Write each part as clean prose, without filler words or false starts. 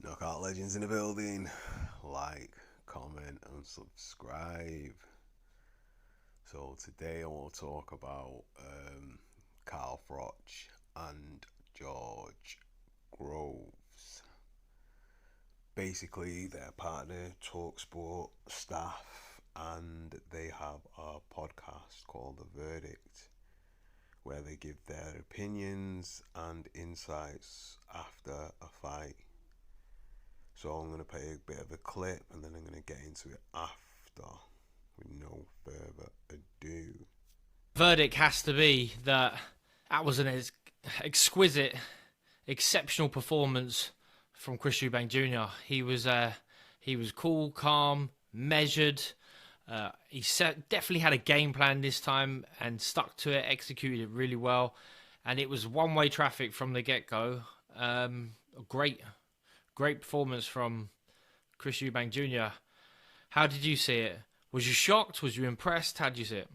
Knockout Legends in the building. Like, comment, and subscribe. So today I want to talk about Carl Froch and George Groves. Basically, they're part of the Talksport staff, and they have a podcast called The Verdict, where they give their opinions and insights after a fight. So I'm going to play a bit of a clip and then I'm going to get into it after, with no further ado. Verdict has to be that was an exquisite, exceptional performance from Chris Eubank Jr. He was cool, calm, measured. Definitely had a game plan this time and stuck to it, executed it really well, and it was one-way traffic from the get-go. A great performance from Chris Eubank Jr. How did you see it? Was you shocked? Was you impressed? How did you see it?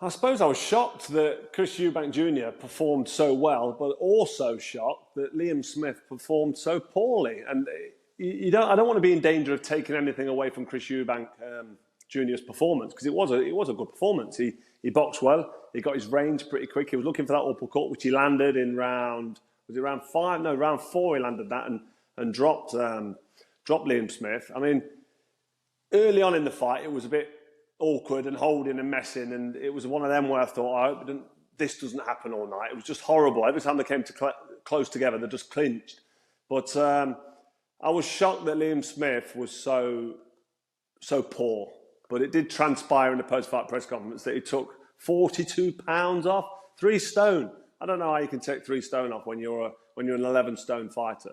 I suppose I was shocked that Chris Eubank Jr. performed so well, but also shocked that Liam Smith performed so poorly. And I don't want to be in danger of taking anything away from Chris Eubank Jr.'s performance, because it was a good performance. He boxed well. He got his range pretty quick. He was looking for that uppercut, which he landed in round 5? No, round 4 he landed that and dropped Liam Smith. I mean, early on in the fight, it was a bit awkward and holding and messing, and it was one of them where I thought, I hope this doesn't happen all night. It was just horrible. Every time they came close together, they just clinched. But I was shocked that Liam Smith was so poor. But it did transpire in the post-fight press conference that he took 42 pounds off, 3 stone. I don't know how you can take 3 stone off when you're an 11 stone fighter.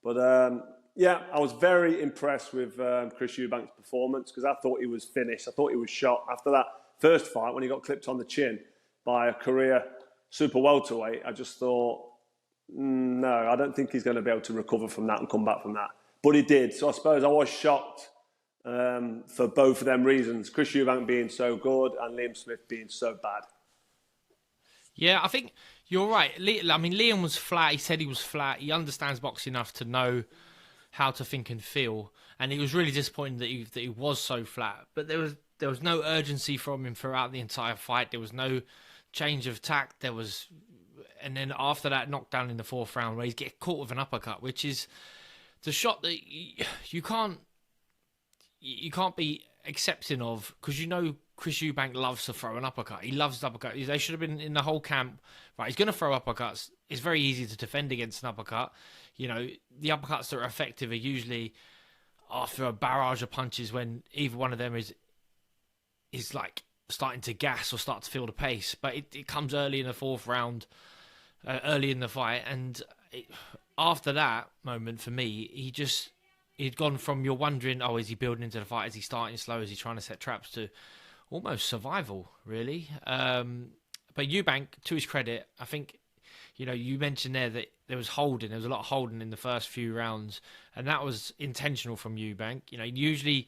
But yeah, I was very impressed with Chris Eubank's performance, because I thought he was finished. I thought he was shot after that first fight when he got clipped on the chin by a career super welterweight. I just thought, no, I don't think he's going to be able to recover from that and come back from that. But he did. So I suppose I was shocked for both of them reasons. Chris Eubank being so good and Liam Smith being so bad. Yeah, I think you're right. I mean, Liam was flat. He said he was flat. He understands boxing enough to know how to think and feel, and it was really disappointing that he was so flat. But there was no urgency from him throughout the entire fight. There was no change of tack. And then after that knockdown in the 4th round, where he's getting caught with an uppercut, which is the shot that you can't be accepting of, because Chris Eubank loves to throw an uppercut. He loves the uppercut. They should have been in the whole camp. Right, he's going to throw uppercuts. It's very easy to defend against an uppercut. The uppercuts that are effective are usually after a barrage of punches, when either one of them is like starting to gas or start to feel the pace. But it comes early in the 4th round, early in the fight. And after that moment, for me, he'd gone from, you're wondering, is he building into the fight? Is he starting slow? Is he trying to set traps, to almost survival, really? But Eubank, to his credit, I think, you mentioned there that there was holding. There was a lot of holding in the first few rounds, and that was intentional from Eubank. Usually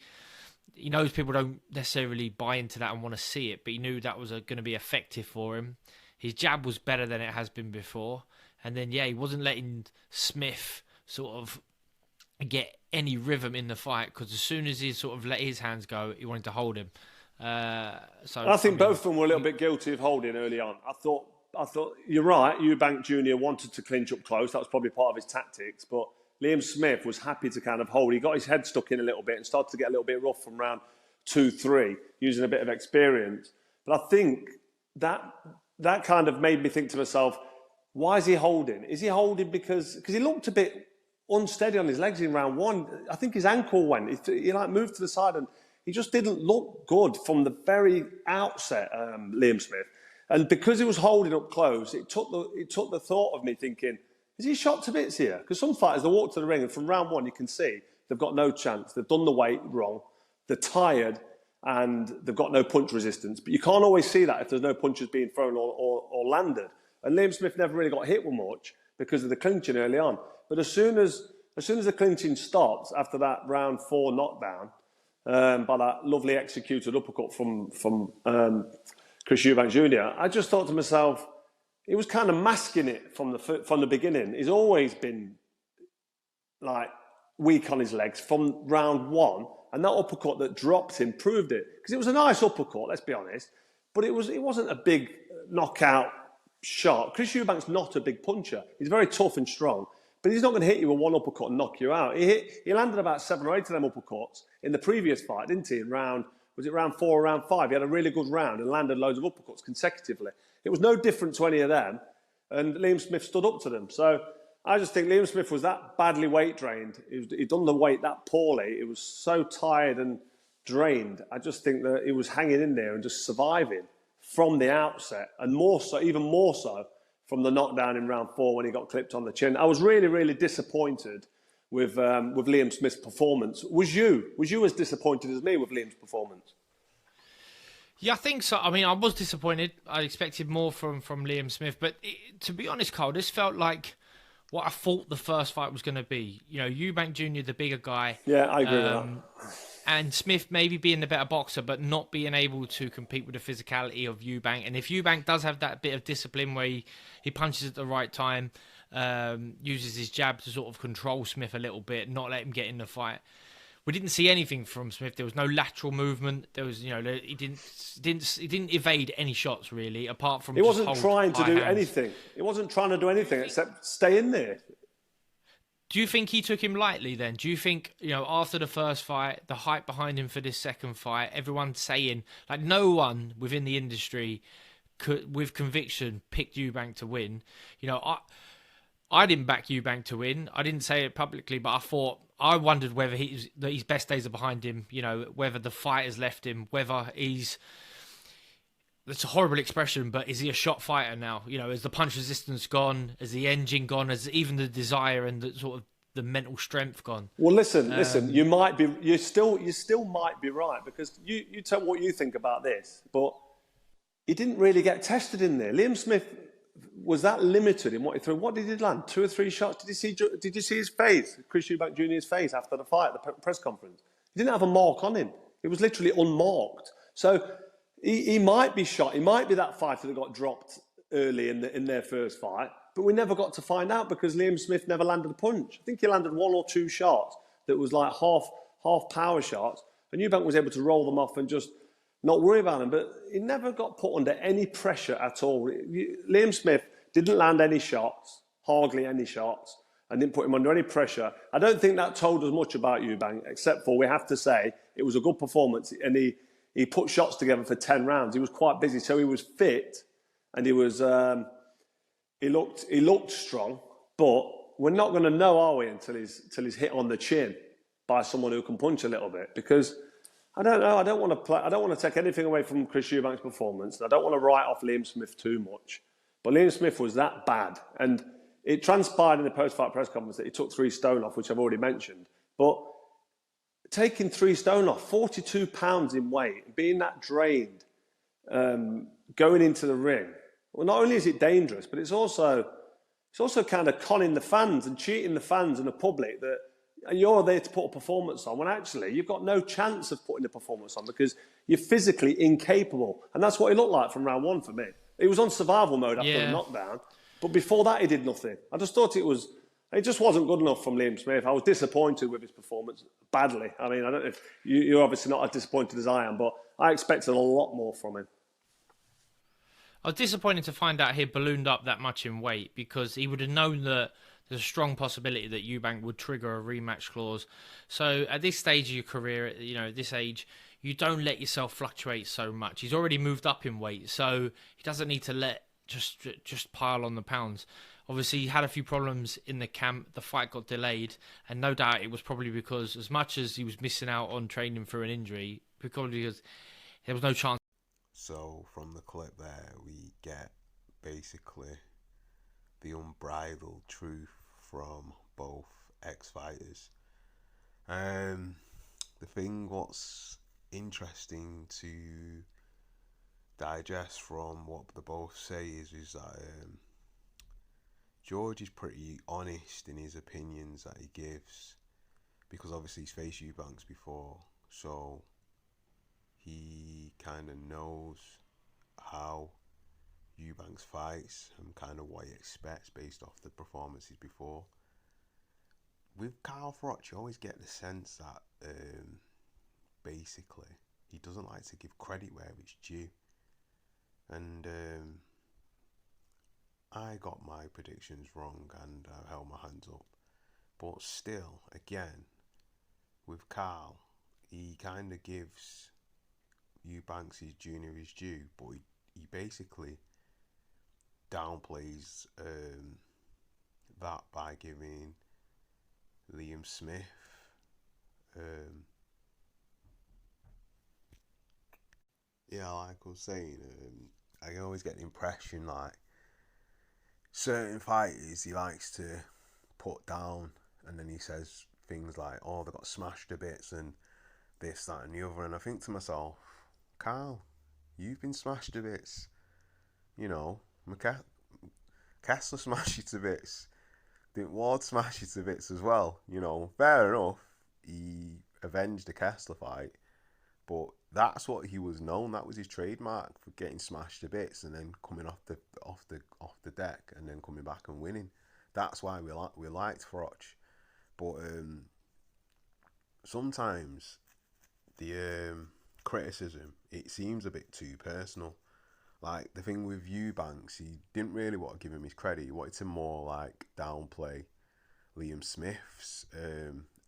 he knows people don't necessarily buy into that and want to see it, but he knew that was going to be effective for him. His jab was better than it has been before. And then, he wasn't letting Smith sort of get any rhythm in the fight, because as soon as he sort of let his hands go, he wanted to hold him. I think both of them were a little bit guilty of holding early on. I thought you're right. Eubank Jr. wanted to clinch up close. That was probably part of his tactics. But Liam Smith was happy to kind of hold. He got his head stuck in a little bit and started to get a little bit rough from round 2, 3, using a bit of experience. But I think that kind of made me think to myself, why is he holding? Is he holding because he looked a bit unsteady on his legs in round 1? I think his ankle went. He moved to the side, and he just didn't look good from the very outset, Liam Smith. And because he was holding up close, it took the thought of me thinking, is he shot to bits here? Because some fighters, they walk to the ring, and from round 1, you can see they've got no chance. They've done the weight wrong. They're tired, and they've got no punch resistance. But you can't always see that if there's no punches being thrown or landed. And Liam Smith never really got hit with much because of the clinching early on. But as soon as the clinching stopped after that round 4 knockdown, by that lovely executed uppercut from Chris Eubank Jr., I just thought to myself, he was kind of masking it from the beginning. He's always been like weak on his legs from round one, and that uppercut that dropped him proved it, because it was a nice uppercut, let's be honest, but it wasn't a big knockout shot. Chris Eubank's not a big puncher. He's very tough and strong, but he's not going to hit you with one uppercut and knock you out. He landed about 7 or 8 of them uppercuts in the previous fight, didn't he? In round 4 or round 5? He had a really good round and landed loads of uppercuts consecutively. It was no different to any of them, and Liam Smith stood up to them. So I just think Liam Smith was that badly weight drained. He'd done the weight that poorly. He was so tired and drained. I just think that he was hanging in there and just surviving from the outset, and even more so from the knockdown in round 4 when he got clipped on the chin. I was really, really disappointed with Liam Smith's performance. Was you as disappointed as me with Liam's performance? Yeah, I think so. I mean, I was disappointed. I expected more from Liam Smith, but to be honest, Carl, this felt like what I thought the first fight was going to be. You know, Eubank Jr., the bigger guy. Yeah, I agree with that. And Smith maybe being the better boxer, but not being able to compete with the physicality of Eubank. And if Eubank does have that bit of discipline where he punches at the right time, uses his jab to sort of control Smith a little bit, not let him get in the fight. We didn't see anything from Smith. There was no lateral movement. There was, he didn't evade any shots really, apart from. He wasn't trying to do hands. anything. He wasn't trying to do anything except stay in there. Do you think he took him lightly then? Do you think, after the first fight, the hype behind him for this second fight, everyone saying, like, no one within the industry could, with conviction, picked Eubank to win? I didn't back Eubank to win. I didn't say it publicly, but I wondered whether his best days are behind him, whether the fight has left him, whether he's... That's a horrible expression, but is he a shot fighter now? Has the punch resistance gone? Has the engine gone? Has even the desire and the sort of the mental strength gone? Well, listen. You still might be right, because you tell what you think about this, but he didn't really get tested in there. Liam Smith was that limited in what he threw. What did he land? 2 or 3 shots? Did you see his face, Chris Eubank Jr.'s face after the fight at the press conference? He didn't have a mark on him. It was literally unmarked. So he might be shot. He might be that fighter that got dropped early in their first fight, but we never got to find out because Liam Smith never landed a punch. I think he landed 1 or 2 shots that was like half power shots, and Eubank was able to roll them off and just not worry about him. But he never got put under any pressure at all. Liam Smith didn't land any shots, hardly any shots, and didn't put him under any pressure. I don't think that told us much about Eubank, except for we have to say it was a good performance, and he put shots together for 10 rounds. He was quite busy, so he was fit, and he looked strong. But we're not going to know, are we, until he's hit on the chin by someone who can punch a little bit? Because I don't know. I don't want to take anything away from Chris Eubank's performance. And I don't want to write off Liam Smith too much. But Liam Smith was that bad, and it transpired in the post-fight press conference that he took 3 stone off, which I've already mentioned. But taking 3 stone off, 42 pounds in weight, being that drained, going into the ring. Well, not only is it dangerous, but it's also kind of conning the fans and cheating the fans and the public that you're there to put a performance on, when actually you've got no chance of putting a performance on because you're physically incapable. And that's what it looked like from round 1 for me. He was on survival mode after the knockdown, but before that he did nothing. I just thought it just wasn't good enough from Liam Smith. I was disappointed with his performance, badly. I mean, I don't know if you're obviously not as disappointed as I am, but I expected a lot more from him. I was disappointed to find out he ballooned up that much in weight, because he would have known that there's a strong possibility that Eubank would trigger a rematch clause. So at this stage of your career, at this age, you don't let yourself fluctuate so much. He's already moved up in weight, so he doesn't need to let just pile on the pounds. Obviously, he had a few problems in the camp. The fight got delayed, and no doubt it was probably because, as much as he was missing out on training through an injury, probably because there was no chance. So from the clip there, we get basically the unbridled truth from both ex-fighters. The thing what's interesting to digest from what they both say is that George is pretty honest in his opinions that he gives, because obviously he's faced Eubanks before, so he kind of knows how Eubanks fights and kind of what he expects based off the performances before. with Carl Froch, you always get the sense that basically he doesn't like to give credit where it's due. And I got my predictions wrong and I held my hands up. But still, again, with Carl, he kind of gives Eubank Jr his due, but he basically downplays that by giving Liam Smith like I was saying, I always get the impression like certain fighters he likes to put down, and then he says things like, "Oh, they got smashed to bits," and this, that, and the other. And I think to myself, Carl, you've been smashed to bits. You know, Kessler smashed you to bits. Didn't Ward smash you to bits as well? You know, fair enough. He avenged the Kessler fight, but that's what he was known. That was his trademark, for getting smashed to bits and then coming off the deck and then coming back and winning. That's why we liked Froch. But sometimes the criticism, it seems a bit too personal. Like the thing with Eubanks, he didn't really want to give him his credit. He wanted to more like downplay Liam Smith's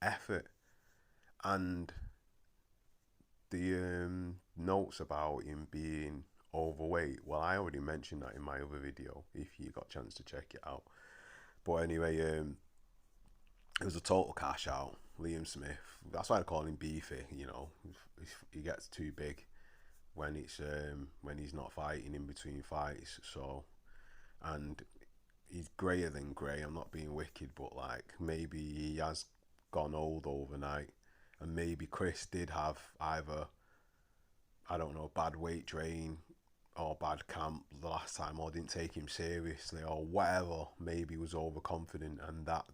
effort, and the notes about him being overweight. Well, I already mentioned that in my other video, if you got a chance to check it out. But anyway, it was a total cash out. Liam Smith. That's why I call him beefy. You know, he gets too big when he's not fighting in between fights. So, and he's greyer than grey. I'm not being wicked, but like maybe he has gone old overnight, and maybe Chris did have either, I don't know, bad weight drain or bad camp the last time, or didn't take him seriously, or whatever. Maybe he was overconfident, and that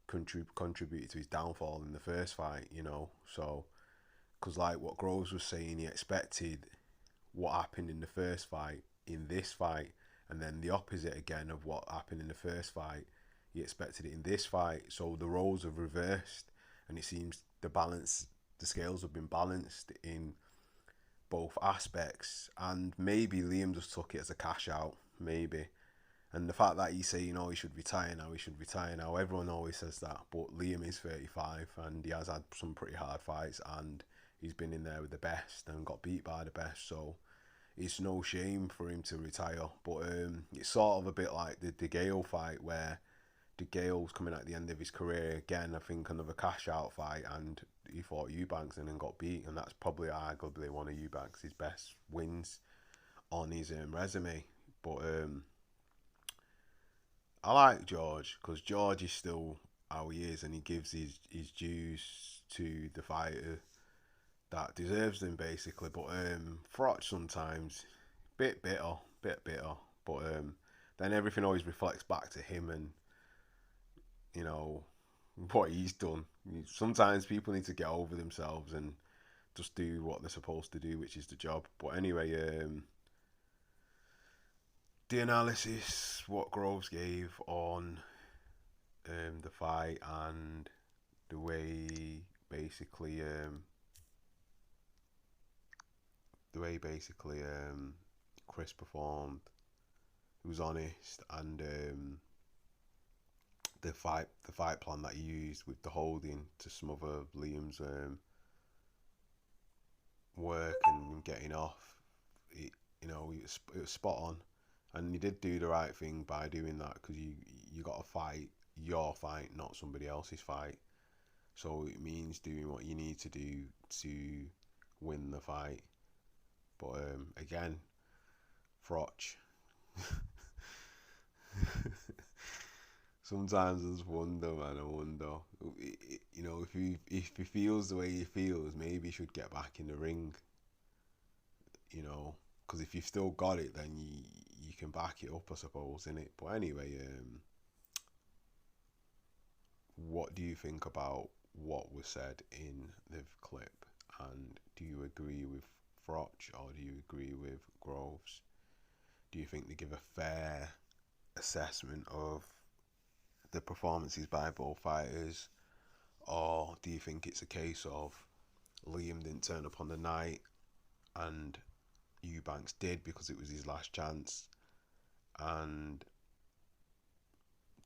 contributed to his downfall in the first fight. You know, so. Because like what Groves was saying, he expected what happened in the first fight in this fight, and then the opposite again of what happened in the first fight, he expected it in this fight. So the roles have reversed, and it seems the scales have been balanced in both aspects. And maybe Liam just took it as a cash out, maybe. And the fact that he's saying, "Oh, he should retire now," everyone always says that. But Liam is 35, and he has had some pretty hard fights, and he's been in there with the best and got beat by the best. So it's no shame for him to retire. But it's sort of a bit like the De Gale fight, where De Gale's coming at the end of his career again. I think another cash out fight, and he fought Eubanks and then got beat, and that's probably arguably one of Eubanks' best wins on his resume. But I like George, because George is still how he is, and he gives his dues to the fighter that deserves them, basically. But Froch sometimes bit bitter, but then everything always reflects back to him, and you know what he's done. Sometimes people need to get over themselves and just do what they're supposed to do, which is the job. But anyway, the analysis what Groves gave on the fight, and the way basically Chris performed, he was honest, and the fight plan that he used with the holding to smother Liam's work and getting off, it was spot on. And he did do the right thing by doing that, because you got to fight your fight, not somebody else's fight. So it means doing what you need to do to win the fight. But again, Froch. Sometimes I just wonder, man. I wonder, if he feels the way he feels, maybe he should get back in the ring. You know, because if you've still got it, then you can back it up, I suppose, innit? But anyway, what do you think about what was said in the clip? And do you agree with Froch, or do you agree with Groves? Do you think they give a fair assessment of the performances by both fighters, or do you think it's a case of Liam didn't turn up on the night and Eubanks did because it was his last chance? And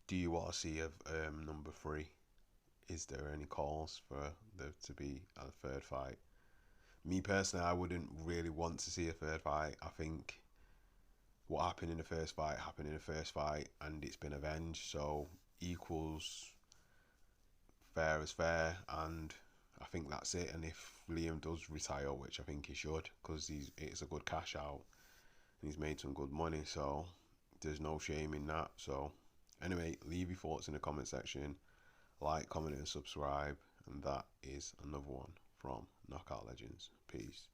do you want to see a number 3? Is there any calls for there to be a third fight? Me personally, I wouldn't really want to see a third fight. I think what happened in the first fight happened in the first fight, and it's been avenged. So equals fair is fair, and I think that's it. And if Liam does retire, which I think he should, because it's a good cash out and he's made some good money, so there's no shame in that. So anyway, leave your thoughts in the comment section, like, comment and subscribe, and that is another one from Knockout Legends. Peace.